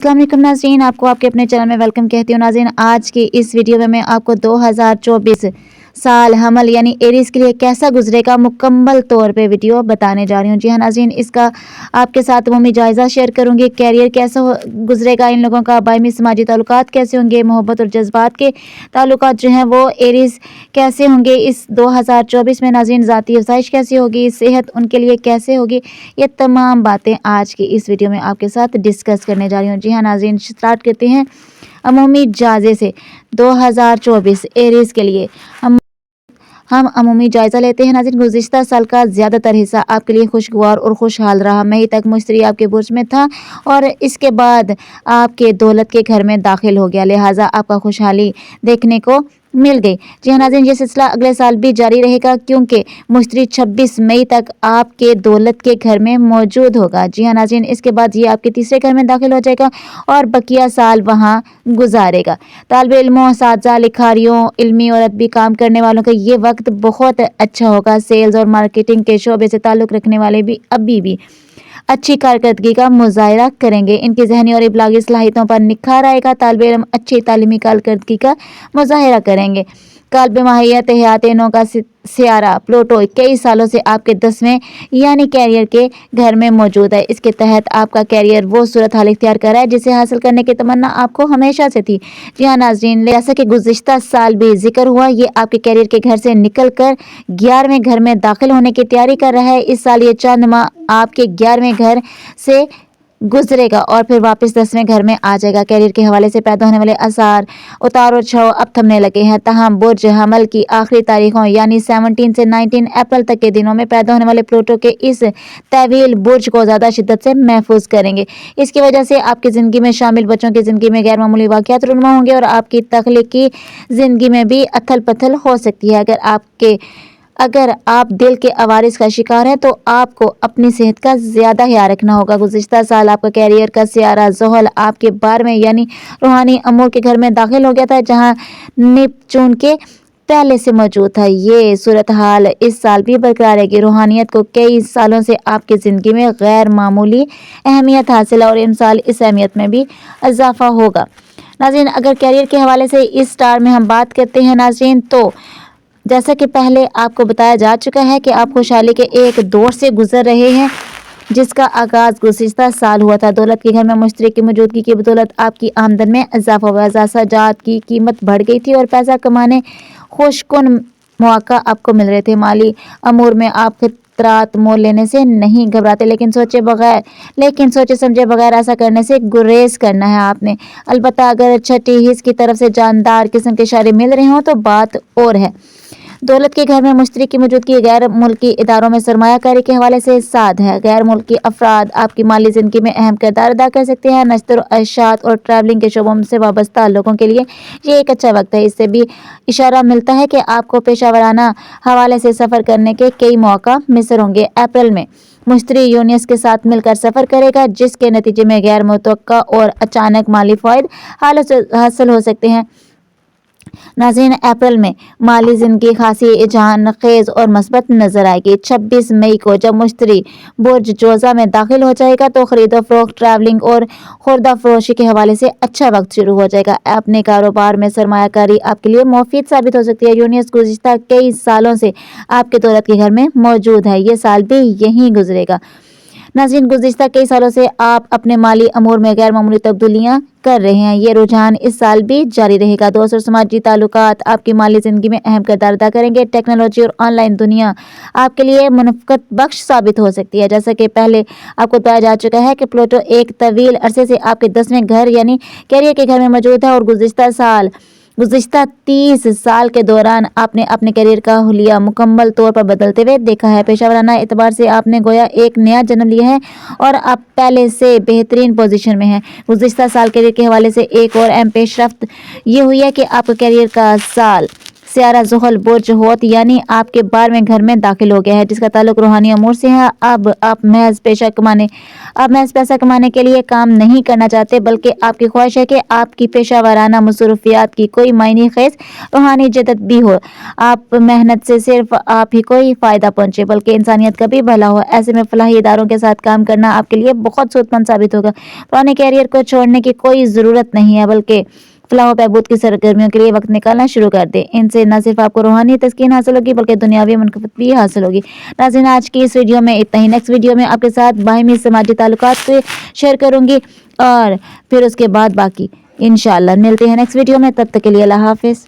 अस्सलाम वालेकुम नाज़रीन, आपको आपके अपने चैनल में वेलकम कहती हूँ। नाज़रीन, आज की इस वीडियो में मैं आपको 2024 साल हमल यानी एरीज़ के लिए कैसा गुजरेगा मुकम्मल तौर पे वीडियो बताने जा रही हूँ। जी हाँ नाज़रीन, इसका आपके साथ मैं जायज़ा शेयर करूँगी। कैरियर कैसा गुजरेगा इन लोगों का, बाहमी समाजी ताल्लुकात कैसे होंगे, मोहब्बत और जज्बात के ताल्लुकात जो हैं वो एरीज़ कैसे होंगे इस 2024 में। नाज़रीन, ज़ाती अफ़ज़ाइश कैसी होगी, सेहत उनके लिए कैसे होगी, ये तमाम बातें आज की इस वीडियो में आपके साथ डिस्कस करने जा रही हूँ। जी हाँ नाज़रीन, स्टार्ट करते हैं अमूमी जायज़े से 2024 एरीज़ के लिए। हम अमूमी जायज़ा लेते हैं। नाज़रीन, गुज़िश्ता साल का ज़्यादातर हिस्सा आपके लिए खुशगवार और खुशहाल रहा। मई तक मुश्तरी आपके बुर्ज में था और इसके बाद आपके दौलत के घर में दाखिल हो गया, लिहाजा आपका खुशहाली देखने को मिल गई। जी हाँ नाज़रीन, ये सिलसिला अगले साल भी जारी रहेगा क्योंकि मुश्तरी 26 मई तक आपके दौलत के घर में मौजूद होगा। जी हाँ नाज़रीन, इसके बाद ये आपके तीसरे घर में दाखिल हो जाएगा और बकिया साल वहाँ गुजारेगा। तालिब इल्मों, असातिज़ा, लिखारियों, इल्मी और अदबी काम करने वालों का ये वक्त बहुत अच्छा होगा। सेल्स और मार्केटिंग के शोबे से ताल्लुक़ रखने वाले भी अभी भी अच्छी कारकर्दगी का मुजाहरा करेंगे। इनकी ज़हनी और इब्लागी सलाहियतों पर निखार आएगा। तालिब इल्म अच्छी तालीमी कारकर्दगी का मुजाहरा करेंगे। काल्ब माहियत हयात नौ का सियारा प्लूटो कई सालों से आपके 10वें यानी कैरियर के घर में मौजूद है। इसके तहत आपका कैरियर वो सूरत हाल इख्तियार कर रहा है जिसे हासिल करने की तमन्ना आपको हमेशा से थी। जी हाँ नाज़रीन, जैसा कि गुज़िश्ता साल भी जिक्र हुआ, ये आपके कैरियर के घर से निकल कर 11वें घर में दाखिल होने की तैयारी कर रहा है। इस साल ये चंद माह आपके 11वें घर से गुजरेगा और फिर वापस 10वें घर में आ जाएगा। कैरियर के हवाले से पैदा होने वाले आसार उतार और छाव अब थमने लगे हैं। तहम बुर्ज हमल की आखिरी तारीखों यानी 17 से 19 अप्रैल तक के दिनों में पैदा होने वाले प्लूटो के इस तवील बुर्ज को ज़्यादा शिद्दत से महफूज करेंगे। इसकी वजह से आपकी ज़िंदगी में शामिल बच्चों की ज़िंदगी में गैर मामूली वाक़यात रूनुमा होंगे और आपकी तख्लीकी ज़िंदगी में भी अथल पथल हो सकती है। अगर आप दिल के अवारिस का शिकार हैं तो आपको अपनी सेहत का ज़्यादा ख्याल रखना होगा। गुज़िश्ता साल आपका कैरियर का सियारा ज़ोहल आपके 12वें यानी रूहानी अमूर के घर में दाखिल हो गया था, जहां नेपचून के पहले से मौजूद था। ये सूरत हाल इस साल भी बरकरार रहेगी। रूहानियत को कई सालों से आपकी ज़िंदगी में गैर मामूली अहमियत हासिल है और इन साल इस अहमियत में भी इजाफा होगा। नाज़रीन, अगर कैरियर के हवाले से इस स्टार में हम बात करते हैं नाज़रीन, तो जैसा कि पहले आपको बताया जा चुका है कि आप खुशहाली के एक दौर से गुजर रहे हैं जिसका आगाज़ गुज़िश्ता साल हुआ था। दौलत के घर में मुश्तरी की मौजूदगी की बदौलत आपकी आमदन में इजाफा हुआ। जात की कीमत बढ़ गई थी और पैसा कमाने खुशकुन मौका आपको मिल रहे थे। माली अमूर में आप खतरात मोल लेने से नहीं घबराते, लेकिन सोचे समझे बगैर ऐसा करने से गुरेज करना है आपने। अलबत्ता अगर छठी हिस्स की तरफ से जानदार किस्म के इशारे मिल रहे हों तो बात और है। दौलत के घर में मुश्तरी की मौजूदगी गैर मुल्की इदारों में सरमायाकारी के हवाले से साध है। गैर मुल्की अफराद आपकी माली ज़िंदगी में अहम किरदार अदा कर सकते हैं। नश्तर अशात और ट्रैवलिंग के शोबों से वाबस्ता लोगों के लिए ये एक अच्छा वक्त है। इससे भी इशारा मिलता है कि आपको पेशावराना हवाले से सफ़र करने के कई मौका मिसर होंगे। अप्रैल में मुश्तरी यूनियस के साथ मिलकर सफ़र करेगा जिसके नतीजे में गैर मुतवक्का और अचानक माली फ़ायदे हासिल हो सकते हैं। नाज़रीन, अप्रैल में माली ज़िंदगी खासी इजान खेज़ और मस्बत नज़र आएगी। 26 मई को जब मुश्तरी बुर्ज जोज़ा में दाखिल हो जाएगा तो ख़रीदो फ़रोख्त, ट्रैवलिंग और खुर्दा फरोशी के हवाले से अच्छा वक्त शुरू हो जाएगा। अपने कारोबार में सरमायाकारी आपके लिए मुफीद साबित हो सकती है। यूनियस गुज़िश्ता कई सालों से आपके दौलत के घर में मौजूद है, ये साल भी यहीं गुजरेगा। नाज़रीन, गुज़िश्ता कई सालों से आप अपने माली अमूर में गैर मामूली तब्दीलियाँ कर रहे हैं। ये रुझान इस साल भी जारी रहेगा। दोस्त और समाजी ताल्लुकात आपकी माली ज़िंदगी में अहम किरदार अदा करेंगे। टेक्नोलॉजी और ऑनलाइन दुनिया आपके लिए मुनफ़्क़त बख्श साबित हो सकती है। जैसा कि पहले आपको बताया जा चुका है कि प्लूटो एक तवील अरसे से आपके 10वें घर यानी कैरियर के घर में मौजूद है और गुज़िश्ता 30 साल के दौरान आपने अपने करियर का हुलिया मुकम्मल तौर पर बदलते हुए देखा है। पेशावराना एतबार से आपने गोया एक नया जन्म लिया है और आप पहले से बेहतरीन पोजीशन में हैं। गुज़िश्ता साल करियर के हवाले से एक और अहम पेशरफ्त ये हुई है कि आपका करियर का साल سیارہ زحل برج حوت یعنی آپ کے 12ویں گھر میں داخل ہو گیا ہے، جس کا تعلق روحانی امور سے ہے۔ اب آپ محض پیسہ کمانے کے لیے کام نہیں کرنا چاہتے، بلکہ آپ کی خواہش ہے کہ آپ کی پیشہ ورانہ مصروفیات کی کوئی معنی خیز روحانی جدت بھی ہو۔ آپ محنت سے صرف آپ ہی کوئی فائدہ پہنچے بلکہ انسانیت کا بھی بھلا ہو، ایسے میں فلاحی اداروں کے ساتھ کام کرنا آپ کے لیے بہت سود مند ثابت ہوگا۔ پرانے کیریئر کو چھوڑنے کی کوئی ضرورت نہیں ہے، بلکہ فلاح و بہبود کی سرگرمیوں کے لیے وقت نکالنا شروع کر دیں۔ ان سے نہ صرف آپ کو روحانی تسکین حاصل ہوگی بلکہ دنیاوی منفعت بھی حاصل ہوگی۔ ناظرین، آج کی اس ویڈیو میں اتنا ہی۔ نیکسٹ ویڈیو میں آپ کے ساتھ باہمی سماجی تعلقات کو شیئر کروں گی اور پھر اس کے بعد باقی انشاءاللہ ملتے ہیں نیکسٹ ویڈیو میں، تب تک کے لیے اللہ حافظ۔